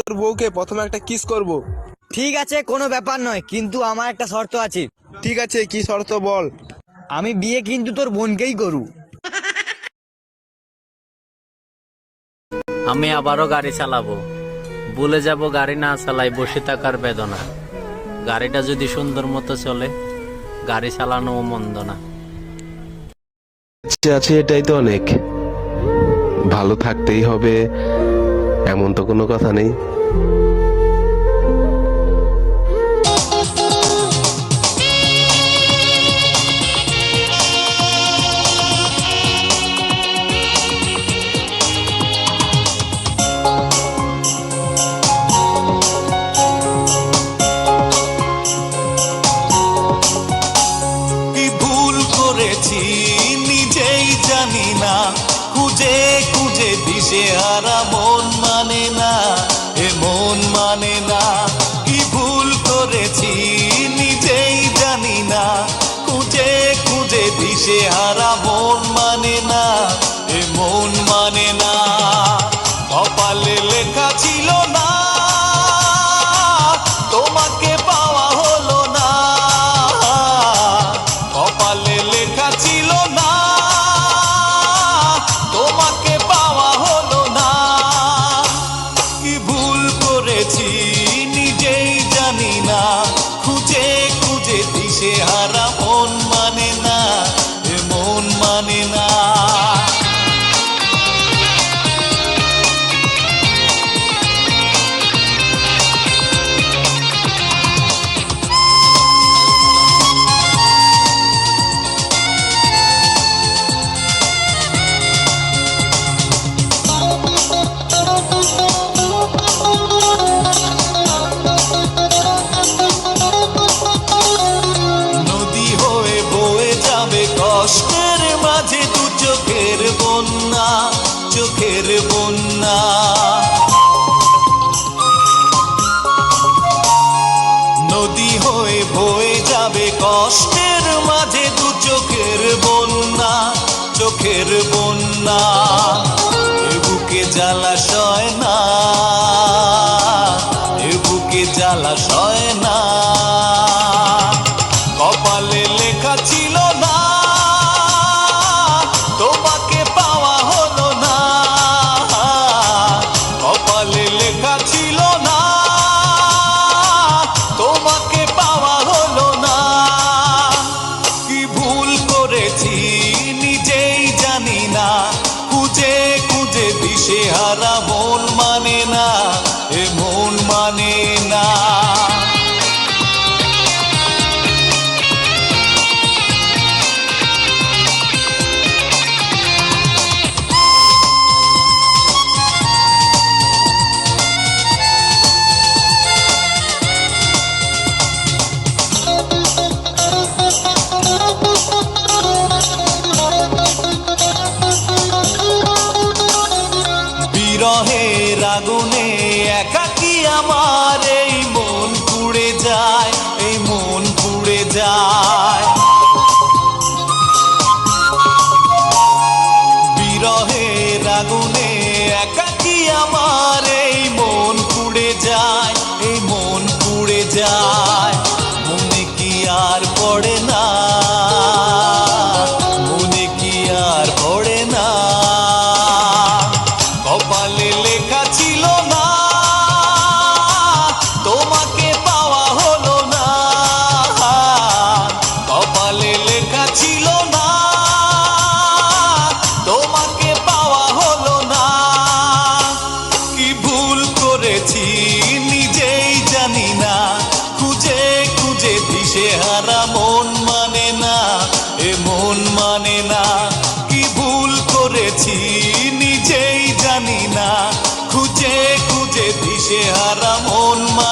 তোর বউকে প্রথমে একটা কিস করব। ঠিক আছে, কোনো ব্যাপার নয়, কিন্তু আমার একটা শর্ত আছে। ঠিক আছে, কি শর্ত বল। আমি বিয়ে কিন্তু তোর বোনকেই করু। আমি আবারও গাড়ি চালাবো, ভুলে যাব গাড়ি না চালাই বসে থাকার বেদনা। গাড়িটা যদি সুন্দর মতো চলে, গাড়ি চালানোও মন্দ না। বেঁচে আছি এটাই তো অনেক, ভালো থাকতেই হবে এমন তো কোনো কথা নেই। নিজেই জানি না, খুঁজে খুঁজে দিশেহারা মন মানে না, এ মন মানে না। কি ভুল করেছি নিজেই জানি না, খুঁজে খুঁজে দিশেহারা মন মানে না, এ মন মানে না। কপালে লেখা ছিল না, তোমাকে পাওয়া হলো না। কপালে লেখা ছিল না, তোমাকে পাওয়া হলো না। কি ভুল করেছি নিজেই জানি না, খুঁজে খুঁজে দিশেহারা মন মানে না, এ মন মানে না। কষ্টের মাঝে দু চোখের বন্যা, চোখের বন্যা। নদী হয়ে বয়ে যাবে কষ্টের মাঝে দু চোখের বন্যা, চোখের বন্যা। এ বুকে জ্বালাশয় না, এ বুকে জ্বালাশয় না। কপালে লেখা ছিল না, তোমাকে পাওয়া হলো না। কপালে লেখা ছিল না, তোমাকে পাওয়া হলো না। কি ভুল করেছি নিজেই জানি না, খুঁজে খুঁজে দিশেহারা মন মানে না, এ মন মানে না। বিরহের আগুনে একাকী আমার এই মন পুড়ে যায়, এই মন পুড়ে যায়। বিরহের আগুনে একাকী আমার এই মন পুড়ে যায়, এই মন পুড়ে যায়। মনে কি আর পড়ে না, মনে কি আর পড়ে না। কপালে লেখা ছিল না, তোমাকে পাওয়া হলো না। কপালে লেখা ছিল না, তোমাকে পাওয়া হলো না। কি ভুল করেছি নিজেই জানি না, খুঁজে খুঁজে দিশেহারা মন মানে না, এ মন মানে না। কি ভুল করেছি নিজেই জানি না, খুঁজে খুঁজে দিশেহারা মন মানে